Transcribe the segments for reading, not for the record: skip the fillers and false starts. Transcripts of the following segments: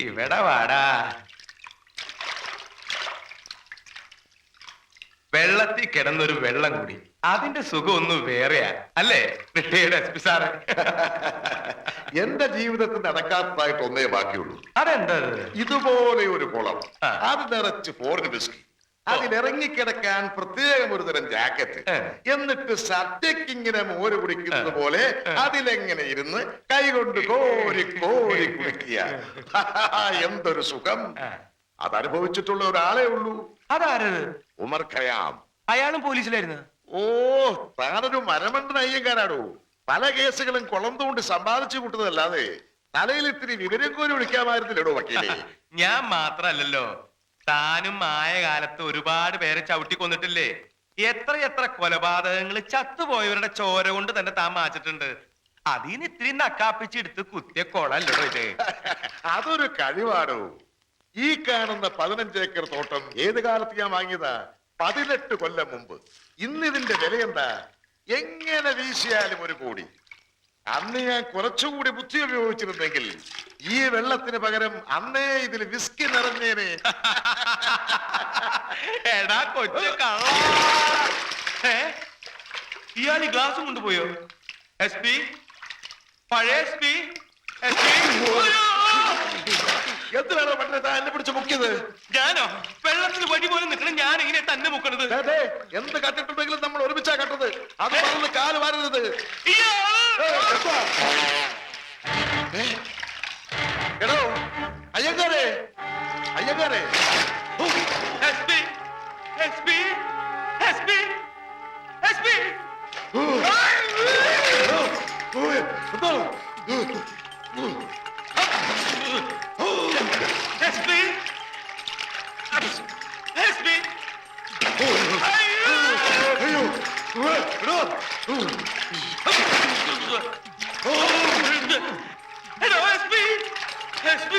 ഇവിടെ വാടാ. വെള്ളത്തിൽ കിടന്നൊരു വെള്ളം കൂടി അതിന്റെ സുഖം ഒന്ന് വേറെയാ അല്ലേ റിട്ടയേർഡ് SP സാറ്? എന്റെ ജീവിതത്തിൽ നടക്കാത്തതായിട്ട് ഒന്നേ ബാക്കിയുള്ളൂ. അതെന്താ? ഇതുപോലെ ഒരു കുളം, അത് നിറച്ച് ഫോറിൻ വിസ്കി, അതിലിറങ്ങിക്കിടക്കാൻ പ്രത്യേകം ഒരു തരം ജാക്കറ്റ്, എന്നിട്ട് സദ്യക്ക് ഇങ്ങനെ മോര് കുടിക്കുന്നത് പോലെ അതിലെങ്ങനെ ഇരുന്ന് കൈകൊണ്ട് കോരി കോരി കുടിക്കുക. എന്തൊരു സുഖം! അതനുഭവിച്ചിട്ടുള്ള ഒരാളെ ഉള്ളൂ. അതാരത്? ഉമർ ഖയാം. അയാളും പോലീസിലായിരുന്നു. ഓ, താനൊരു മരമണ്ടൻ അയ്യങ്കാരാടോ. പല കേസുകളും കുളം തോണ്ടി സമ്പാദിച്ചു കൂട്ടുന്നതല്ലാതെ തലയിൽ ഇത്തിരി വിവരം കോരി വിളിക്കാമായിരുന്നില്ലടോ വക്കീലേ. ഞാൻ മാത്രല്ലല്ലോ, താനും ആയ കാലത്ത് ഒരുപാട് പേരെ ചവിട്ടി കൊന്നിട്ടില്ലേ? എത്ര കൊലപാതകങ്ങൾ ചത്തുപോയവരുടെ ചോര കൊണ്ട് തന്നെ താൻ മാച്ചിട്ടുണ്ട്. അതിന് ഇത്തിരി നക്കാപ്പിച്ചെടുത്ത് കുത്തിയ കൊളല്ലോ ഇത്. അതൊരു കഴിവാടോ. ഈ കാണുന്ന 15 ഏക്കർ തോട്ടം ഏത് കാലത്ത് ഞാൻ വാങ്ങിയതാ? 18 കൊല്ലം മുമ്പ്. ഇന്നിതിന്റെ വില എന്താ? എങ്ങനെ വീശിയാലും 1 കോടി. അന്ന് ഞാൻ കുറച്ചുകൂടി ബുദ്ധി ഉപയോഗിച്ചിരുന്നെങ്കിൽ ഈ വെള്ളത്തിന് പകരം അന്നേ ഇതിൽ വിസ്കി നിറഞ്ഞേനെ. എടാ കൊച്ചു കള്ള, ഇയാൾ ഈ ഗ്ലാസ് കൊണ്ടുപോയോ? SP, പഴയ SP. എന്തിനാണോ പണ്ടേ താൻ എന്നെ പിടിച്ച് മുക്കിയത്? ഞാനോ? വെള്ളത്തിൽ വഴി പോലെ നിൽക്കണം ഞാൻ എങ്ങനെ തന്നെ മുക്കണത്? എന്ത് കട്ടിട്ടുണ്ടെങ്കിലും നമ്മൾ ഒരുമിച്ചാ കട്ടത്. അത് പറഞ്ഞ് കാല് വരരുത്. എടോ അയ്യങ്കാരെ, അയ്യങ്കാരെ. SP, SP, SP, SP. SP, SP. Hello, SP, SP.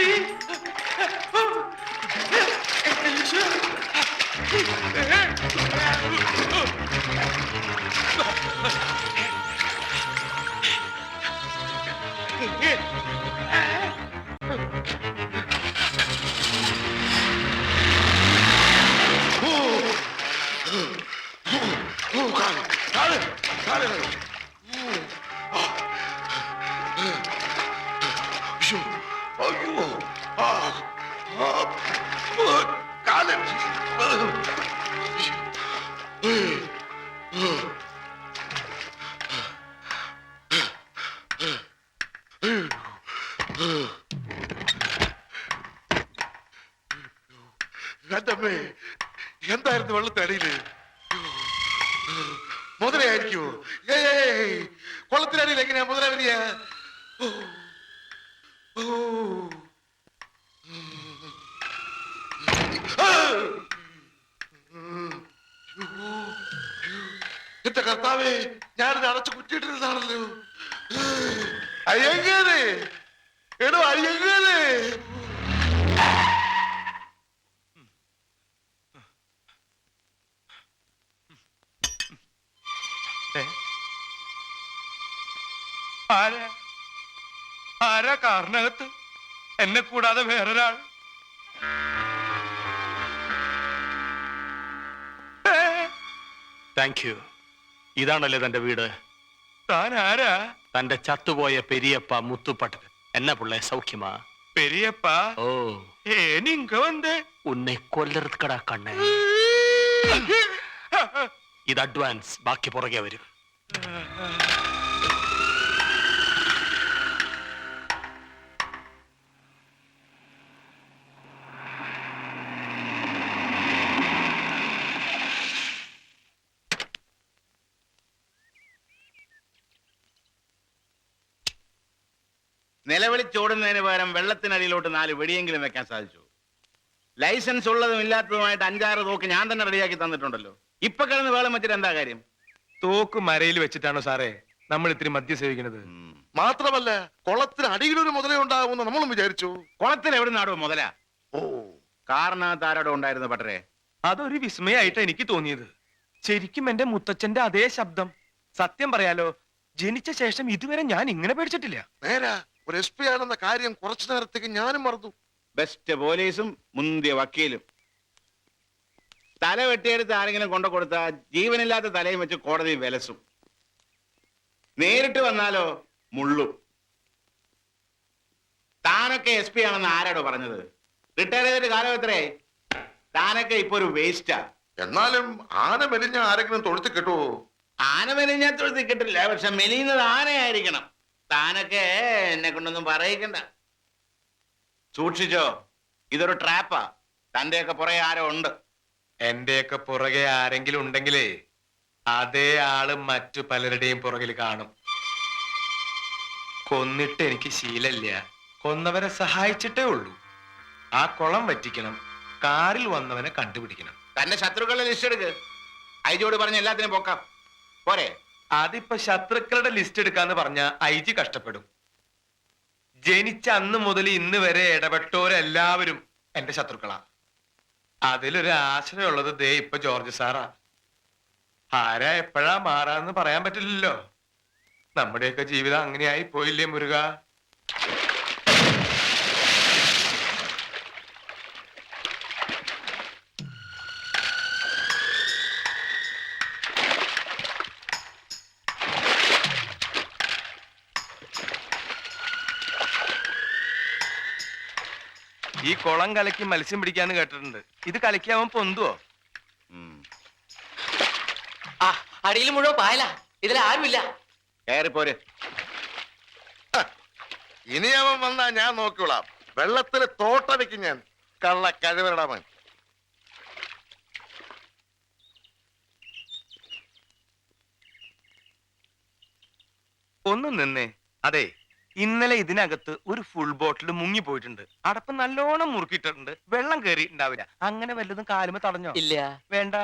എന്തായിരുന്നു വെള്ളത്തിനടിയില്? മുതലയായിരിക്കോ? കൊള്ളത്തിനടിയിൽ എങ്ങനെയാ മുതല വരിക? എന്റെ കർത്താവേ, ഞാനിത് അടച്ചു കുറ്റിയിട്ടിരുന്നാണല്ലോ. അയ്യങ്കാരെ, എടോ അയ്യങ്കാരെ. ആരാ കാറിനകത്ത്? എന്നെ കൂടാതെ വേറൊരാൾ? Thank you. ഇതാണല്ലേ തന്റെ വീട്? താൻ ആരാ? തന്റെ ചത്തുപോയ പെരിയപ്പ മുത്തുപ്പട്ടൻ. എന്നാ പിള്ളേ സൗഖ്യമാ? പെരിയപ്പ? ഓ, നീങ്ക വന്ന് ഉന്നെ കൊല്ലറക്കടാ കണ്ണേ. ഇത് അഡ്വാൻസ്, ബാക്കി പുറകെ വരും. നിലവിളിച്ചോടുന്നതിന് പകരം വെള്ളത്തിനടിയിലോട്ട് 4 വെടിയെങ്കിലും വെക്കാൻ സാധിച്ചു. ലൈസൻസ് ഉള്ളതും ഇല്ലാത്തതുമായിട്ട് 5-6 തോക്ക് ഞാൻ തന്നെ റെഡിയാക്കി തന്നിട്ടുണ്ടല്ലോ. ഇപ്പൊ കിടന്ന് വേളം വെച്ചിട്ട് എന്താ കാര്യം? തോക്ക് മരയിൽ വെച്ചിട്ടാണോ സാറേ നമ്മൾ ഇത്തിരി മദ്യം സേവിക്കുന്നത്? മാത്രമല്ല, കുളത്തിന് അടിയിലൊരു മുതലേ ഉണ്ടാകുമെന്ന് നമ്മളും വിചാരിച്ചു. കുളത്തിൽ എവിടെ നാടോ മുതല? ഓ, കാറിനകത്ത് ആരോടോ ഉണ്ടായിരുന്നു പട്ടരെ? അതൊരു വിസ്മയായിട്ട് എനിക്ക് തോന്നിയത്. ശരിക്കും എന്റെ മുത്തച്ഛന്റെ അതേ ശബ്ദം. സത്യം പറയാലോ, ജനിച്ച ശേഷം ഇതുവരെ ഞാൻ ഇങ്ങനെ പേടിച്ചിട്ടില്ല. നേരാ, ഒരു SP ആണെന്ന കാര്യം കുറച്ചു നേരത്തേക്ക് ഞാനും മറന്നു. ബെസ്റ്റ് പോലീസും മുന്തിയ വക്കീലും. തല വെട്ടിയെടുത്ത് ആരെങ്കിലും കൊണ്ടു കൊടുത്താൽ ജീവനില്ലാത്ത തലയും വെച്ച് കോടതി വിലസും. നേരിട്ട് വന്നാലോ മുള്ളും. താനൊക്കെ എസ് പി ആണെന്ന് ആരാടോ പറഞ്ഞത്? റിട്ടയർ ചെയ്തിട്ട് കാലം എത്രയായി? താനൊക്കെ ഇപ്പൊ ഒരു വേസ്റ്റാ. എന്നാലും ആന മെലിഞ്ഞ ആരെങ്കിലും തൊഴുത്ത് കിട്ടുമോ? ആന മെലിഞ്ഞാത്തൊഴുത്തി കിട്ടില്ല, പക്ഷെ മെലിയുന്നത് ആനയായിരിക്കണം. താനൊക്കെ എന്നെ കൊണ്ടൊന്നും പറയിക്കണ്ട. സൂക്ഷിച്ചോ, ഇതൊരു ട്രാപ്പാ. തന്റെയൊക്കെ പുറകെ ആരോ ഉണ്ട്. എന്റെയൊക്കെ പുറകെ ആരെങ്കിലും ഉണ്ടെങ്കിലേ അതേ ആള് മറ്റു പലരുടെയും പുറകിൽ കാണും. കൊന്നിട്ട് എനിക്ക് ശീലമില്ല, കൊന്നവരെ സഹായിച്ചിട്ടേ ഉള്ളൂ. ആ കുളം വറ്റിക്കണം, കാറിൽ വന്നവനെ കണ്ടുപിടിക്കണം. തന്റെ ശത്രുക്കളുടെ ലിസ്റ്റ് എടുക്ക്. ഐജിയോട് പറഞ്ഞ എല്ലാത്തിനും പൊക്കാം പോരെ? അതിപ്പോ ശത്രുക്കളുടെ ലിസ്റ്റ് എടുക്കാന്ന് പറഞ്ഞ ഐ ജി കഷ്ടപ്പെടും. ജനിച്ച അന്ന് മുതൽ ഇന്ന് വരെ ഇടപെട്ടോരെല്ലാവരും എന്റെ ശത്രുക്കളാ. അതിലൊരു ആശ്രയമുള്ളത് ദേ ഇപ്പൊ ജോർജ് സാറാ. ആരാ എപ്പോഴാ മാറാന്ന് പറയാൻ പറ്റില്ലല്ലോ. നമ്മുടെയൊക്കെ ജീവിതം അങ്ങനെയായി പോയില്ലേ മുരുക? ഈ കുളം കലക്കി മത്സ്യം പിടിക്കാന്ന് കേട്ടിട്ടുണ്ട്. ഇത് കലക്കി അവൻ പൊന്തുവോ? ആ അടിയിൽ മുഴുവൻ പായല, ഇതിൽ ആരുമില്ല. കയറിപ്പോര്. ഇനി അവൻ വന്നാ ഞാൻ നോക്കിക്കൊള്ളാം. വെള്ളത്തില് തോട്ട വെക്കും ഞാൻ. കള്ള കഴിവരടമൻ. ഒന്നും നിന്നേ. അതെ, ഇന്നലെ ഇതിനകത്ത് ഒരു ഫുൾ ബോട്ടിൽ മുങ്ങി പോയിട്ടുണ്ട്. അടപ്പ് നല്ലോണം മുറുക്കിയിട്ടുണ്ട്. വെള്ളം കയറിയിട്ടുണ്ടാവില്ല. അങ്ങനെ വല്ലതും കാലുമ തടഞ്ഞോ? ഇല്ല. വേണ്ട.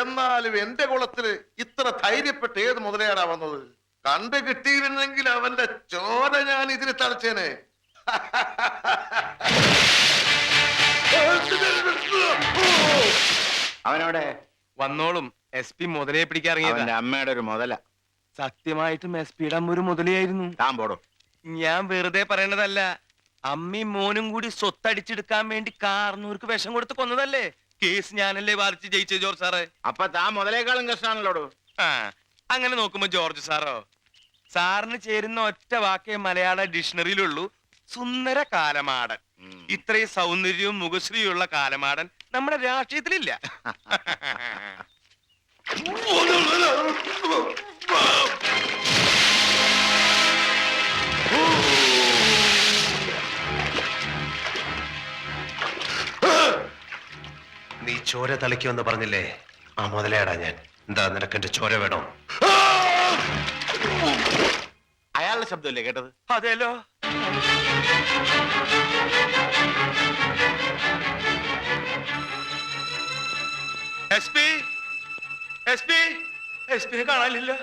എന്നാലും എന്റെ കുളത്തില് ഇത്ര ധൈര്യപ്പെട്ട് ഏത് മുതലയാടാ വന്നത്? കണ്ടു കിട്ടിയിരുന്നെങ്കിൽ അവന്റെ ചോര ഞാൻ ഇതിന് തളച്ചേനെ. അവനവിടെ വന്നോളും. എസ് പി മുതലയെ പിടിക്കാറിങ്ങിയതാ. അവന്റെ അമ്മയുടെ ഒരു മുതല. സത്യമായിട്ടും എസ് പിയുടെ അമ്മ ഒരു മുതലയായിരുന്നു. താൻ പോടോ. ഞാൻ വെറുതെ പറയണതല്ല. അമ്മയും മോനും കൂടി സ്വത്തടിച്ചെടുക്കാൻ വേണ്ടി കാർന്നൂർക്ക് വിഷം കൊടുത്ത് കൊന്നതല്ലേ? കേസ് ഞാനല്ലേ വാദിച്ച് ജയിച്ച ജോർജ് സാറ്. അപ്പൊ താൻ മുതലേക്കാളും കഷ്ടാണല്ലോടോ. ആ, അങ്ങനെ നോക്കുമ്പോ ജോർജ് സാറോ, സാറിന് ചേരുന്ന ഒറ്റ വാക്കേ മലയാള ഡിക്ഷണറിയിലുള്ളൂ: സുന്ദര കാലമാടൻ. ഇത്രയും സൗന്ദര്യവും മുഖശ്രീയുള്ള കാലമാടൻ നമ്മുടെ രാഷ്ട്രീയത്തിലില്ല. നീ ചോര തളിക്കുമെന്ന് പറഞ്ഞില്ലേ? ആ മുതലയാടാ ഞാൻ. എന്താ നിനക്ക് എന്റെ ചോര വേണോ? അയാളുടെ ശബ്ദമല്ലേ കേട്ടത്? അതെല്ലോ. S P, S P, S പിയെ കാണാനില്ലല്ലോ.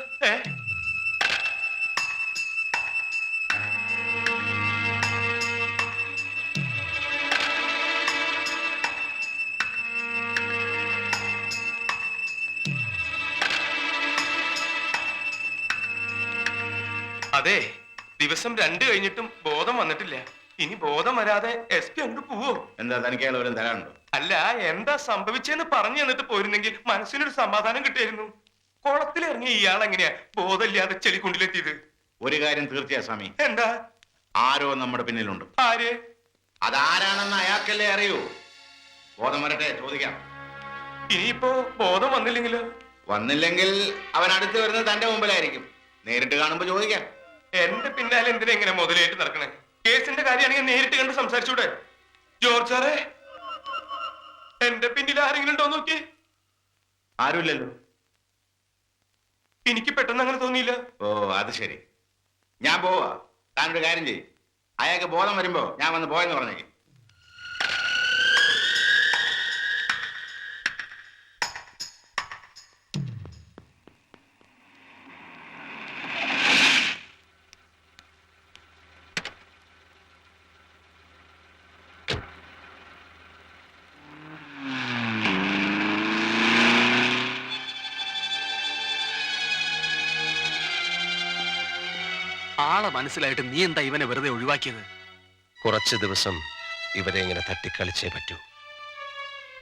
അതെ, ദിവസം 2 കഴിഞ്ഞിട്ടും ബോധം വന്നിട്ടില്ല. ഇനി ബോധം വരാതെ എസ് പി അങ്ങോട്ട് പോവോ? എന്താ തനിക്ക് അയാൾ വരും തരാനുണ്ടോ? അല്ല, എന്താ സംഭവിച്ചെന്ന് പറഞ്ഞു തന്നിട്ട് പോയിരുന്നെങ്കിൽ മനസ്സിനൊരു സമാധാനം കിട്ടിയായിരുന്നു. കുളത്തിലിറങ്ങിയ ഇയാൾ എങ്ങനെയാ ബോധമില്ലാതെ ചെളിക്കുണ്ടിലെത്തിയത്? ഒരു കാര്യം തീർച്ചയാ സ്വാമി. എന്താ? ആരോ നമ്മുടെ പിന്നിലുണ്ട്. ആര്? അതാരാണെന്ന് അയാൾക്കല്ലേ അറിയൂ. ബോധം വരട്ടെ, ചോദിക്കാം. ഇനിയിപ്പോ ബോധം വന്നില്ലെങ്കിലോ? വന്നില്ലെങ്കിൽ അവൻ അടുത്ത് വരുന്നത് തന്റെ മുമ്പിലായിരിക്കും. നേരിട്ട് കാണുമ്പോ ചോദിക്കാം. എന്റെ പിന്നാലെ എന്തിനാ ഇങ്ങനെ മുതലായിട്ട് നടക്കണേ? കേസിന്റെ കാര്യമാണെങ്കിൽ നേരിട്ട് കണ്ട് സംസാരിച്ചൂടെ? ജോർജ് സാറേ, എന്റെ പിന്നിൽ ആരെങ്കിലും ഉണ്ടോ നോക്കി. ആരുമില്ലല്ലോ. എനിക്ക് പെട്ടെന്ന് അങ്ങനെ തോന്നിയില്ല. ഓ, അത് ശരി. ഞാൻ പോവാ. താനൊരു കാര്യം ചെയ്യും. അയാൾക്ക് ബോധം വരുമ്പോ ഞാൻ വന്ന് പോയെന്ന് പറഞ്ഞേക്ക്. ആളെ മനസ്സിലായിട്ട് നീ എന്താ ഇവനെ വെറുതെ ഒഴിവാക്കിയത്? കുറച്ച് ദിവസം ഇവരെ ഇങ്ങനെ തട്ടിക്കളിച്ചേ പറ്റൂ.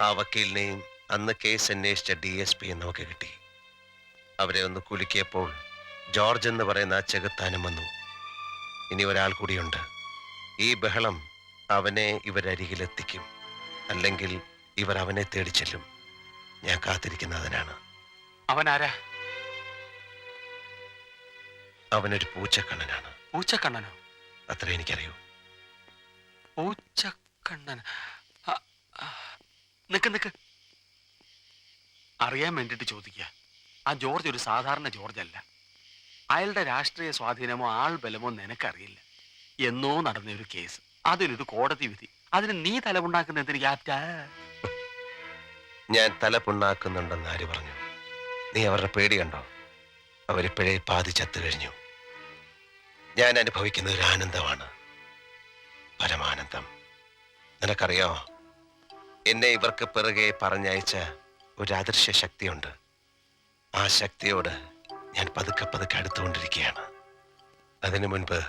ആ വക്കീലിനെയും അന്ന് കേസ് അന്വേഷിച്ച DSP നമുക്ക് കിട്ടി. അവരെ ഒന്ന് കുലുക്കിയപ്പോൾ ജോർജ് എന്ന് പറയുന്ന ആ ചെകുത്താനും വന്നു. ഇനി ഒരാൾ കൂടിയുണ്ട്. ഈ ബഹളം അവനെ ഇവരരികിലെത്തിക്കും. അല്ലെങ്കിൽ ഇവർ അവനെ തേടി ചെല്ലും. ഞാൻ കാത്തിരിക്കുന്നതിനാണ്. അവനാരാ? അവനൊരു പൂച്ചക്കണ്ണനാണ്. പൂച്ചക്കണ്ണനോ? അത്ര എനിക്കറിയൂ. പൂച്ചക്കണ്ണൻ. നിക്ക് അറിയാൻ വേണ്ടിട്ട് ചോദിക്കുക. ആ ജോർജ് ഒരു സാധാരണ ജോർജ് അല്ല. അയാളുടെ രാഷ്ട്രീയ സ്വാധീനമോ ആൾ ബലമോ നിനക്കറിയില്ല. എന്നോ നടന്ന ഒരു കേസ്, അതിലൊരു കോടതി വിധി. അതിന് നീ തലമുണ്ടാക്കുന്നതിന് ക്യാപ്റ്റാ? ഞാൻ തല പുണ്ണാക്കുന്നുണ്ടെന്ന് ആര് പറഞ്ഞു? നീ അവരുടെ പേടി കണ്ടോ? അവരിപ്പോഴേ പാതി ചത്തു കഴിഞ്ഞു. ഞാൻ അനുഭവിക്കുന്ന ഒരു ആനന്ദമാണ്, പരമാനന്ദം. നിനക്കറിയാമോ, എന്നെ ഇവർക്ക് പിറകെ പറഞ്ഞയച്ച ഒരു അദൃശ്യ ശക്തിയുണ്ട്. ആ ശക്തിയോട് ഞാൻ പതുക്കെ പതുക്കെ അടുത്തുകൊണ്ടിരിക്കുകയാണ്. അതിനു മുൻപ്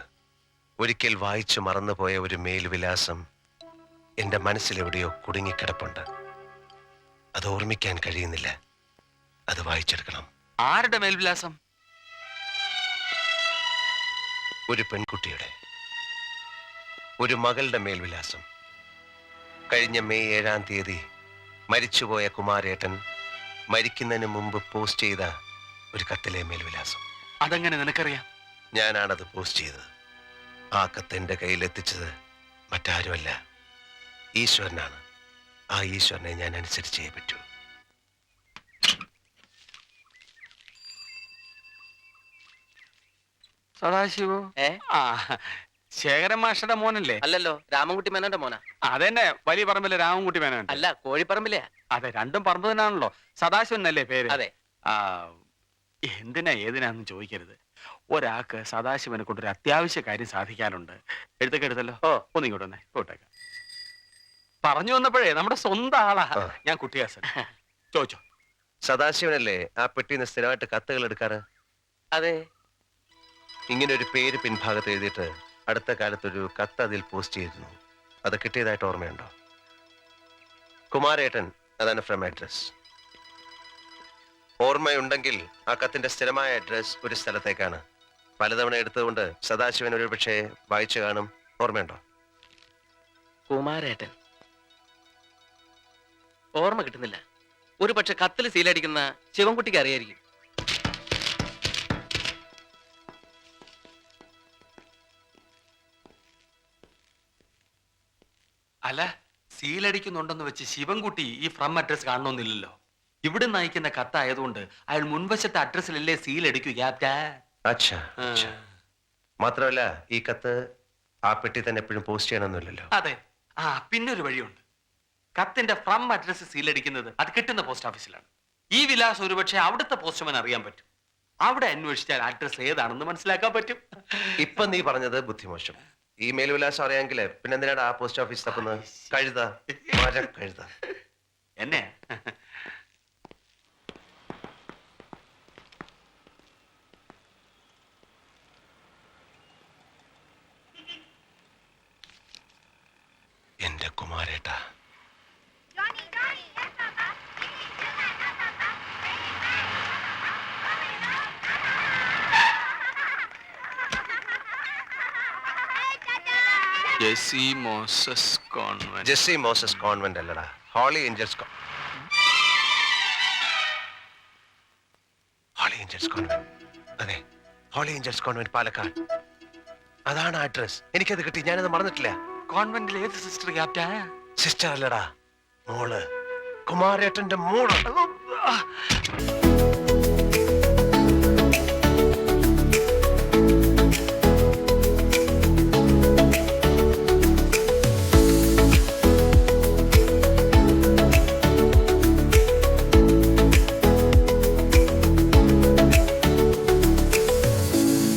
ഒരിക്കൽ വായിച്ചു മറന്നുപോയ ഒരു മേൽവിലാസം എൻ്റെ മനസ്സിലെവിടെയോ കുടുങ്ങിക്കിടപ്പുണ്ട്. അത് ഓർമ്മിക്കാൻ കഴിയുന്നില്ല. അത് വായിച്ചെടുക്കണം. ആരുടെ മേൽവിലാസം? ഒരു പെൺകുട്ടിയുടെ, ഒരു മകളുടെ മേൽവിലാസം. കഴിഞ്ഞ മെയ് 7-ാം തീയതി മരിച്ചുപോയ കുമാരേട്ടൻ മരിക്കുന്നതിന് മുമ്പ് പോസ്റ്റ് ചെയ്ത ഒരു കത്തിലെ മേൽവിലാസം. അതെങ്ങനെ നിനക്കറിയാം? ഞാനാണത് പോസ്റ്റ് ചെയ്തത്. ആ കത്ത് എൻ്റെ കയ്യിലെത്തിച്ചത് മറ്റാരുമല്ല, ഈശ്വരനാണ്. ആ ഈശ്വരനെ ഞാൻ അനുസരിച്ചേ പറ്റൂ. സദാശിവോ? ആ, ശേഖരൻ മാഷയുടെ മോനല്ലേ? അല്ലല്ലോ, രാമൻകുട്ടി മേനോന്റെ മോനാ. അതെന്നെ വലിയ പറമ്പിലെ രാമൻകുട്ടി മേനോൻ. അല്ല, കോഴിപ്പറമ്പിലെ. അതെ, രണ്ടും പറമ്പ് തന്നെയാണല്ലോ. സദാശിവൻ അല്ലേ പേര്? അതെ. ആ, എന്തിനാ ഏതിനാന്ന് ചോദിക്കരുത്. ഒരാൾക്ക് സദാശിവനെ കൊണ്ടൊരു അത്യാവശ്യ കാര്യം സാധിക്കാനുണ്ട്. എഴുത്തൊക്കെ എടുത്തല്ലോ. ഒന്നിങ്ങോട്ട് വന്നേ, പോട്ടേക്ക. പറഞ്ഞു വന്നപ്പോഴേ നമ്മുടെ സ്വന്തം ആളാ. ഞാൻ കുട്ടിയാസൻ. ചോദിച്ചോ. സദാശിവനല്ലേ ആ പെട്ടിന്ന് സ്ഥിരമായിട്ട് കത്തുകൾ എടുക്കാറ്? അതെ. ഇങ്ങനെ ഒരു പേര് പിൻഭാഗത്ത് എഴുതിയിട്ട് അടുത്ത കാലത്തൊരു കത്ത് അതിൽ പോസ്റ്റ് ചെയ്തിരുന്നു. അത് കിട്ടിയതായിട്ട് ഓർമ്മയുണ്ടോ? കുമാരേട്ടൻ, അതാണ് ഫ്രം അഡ്രസ്. ഓർമ്മയുണ്ടെങ്കിൽ ആ കത്തിന്റെ സ്ഥിരമായ അഡ്രസ് ഒരു സ്ഥലത്തേക്കാണ്. പലതവണ എടുത്തുകൊണ്ട് സദാശിവൻ ഒരു പക്ഷേ വായിച്ചു കാണും. ഓർമ്മയുണ്ടോ? കുമാരേട്ടൻ. ഓർമ്മ കിട്ടുന്നില്ല. ഒരു പക്ഷെ കത്തിൽ സീലടിക്കുന്ന ശിവൻകുട്ടിക്ക് അറിയായിരിക്കും. അല്ല, സീലടിക്കുന്നുണ്ടെന്ന് വെച്ച് ശിവൻകുട്ടി ഈ ഫ്രം അഡ്രസ് കാണണമെന്നില്ലല്ലോ. ഇവിടെ നയിക്കുന്ന കത്തായതുകൊണ്ട് അയാൾ മുൻവശത്തെ അഡ്രസ്സിലല്ലേ സീലടിക്കൂ ക്യാപ്റ്റാ. അച്ഛാ, മാത്രമല്ല ഈ കത്ത് ആ പെട്ടി തന്നെ എപ്പോഴും പോസ്റ്റ് ചെയ്യണമെന്നില്ലല്ലോ. അതെ. ആ, പിന്നെ ഒരു വഴിയുണ്ട്. കത്തിന്റെ ഫ്രം അഡ്രസ് സീലടിക്കുന്നത് അത് കിട്ടുന്ന പോസ്റ്റ് ഓഫീസിലാണ്. ഈ വിലാസം ഒരുപക്ഷെ അവിടുത്തെ പോസ്റ്റ്മാൻ അറിയാൻ പറ്റും. അവിടെ അന്വേഷിച്ചാൽ അഡ്രസ് ഏതാണെന്ന് മനസ്സിലാക്കാൻ പറ്റും. ഇപ്പൊ നീ പറഞ്ഞത് ബുദ്ധിമോശം. ഈ മേൽവിലാസം അറിയാമെങ്കിലേ പിന്നെ എന്തിനാണ് ആ പോസ്റ്റ് ഓഫീസ് തപ്പുന്നത്? കഴുത, കഴുത. എന്നെ എന്റെ കുമാരേട്ടാ, Jessie Moses convent. Jessie Moses convent അല്ലടാ, holy angels holy angels convent. അതെ, ഹോളി ഏഞ്ചൽസ് കോൺവെന്റ്, പാലക്കാട്. അതാണ് അഡ്രസ്. എനിക്കത് കിട്ടി, ഞാനത് മറന്നിട്ടില്ല. കോൺവെന്റിൽ ഏത് സിസ്റ്റർ ക്യാപ്റ്റാ? സിസ്റ്റർ അല്ലടാ, മോള്, കുമാരേട്ടന്റെ മോള്.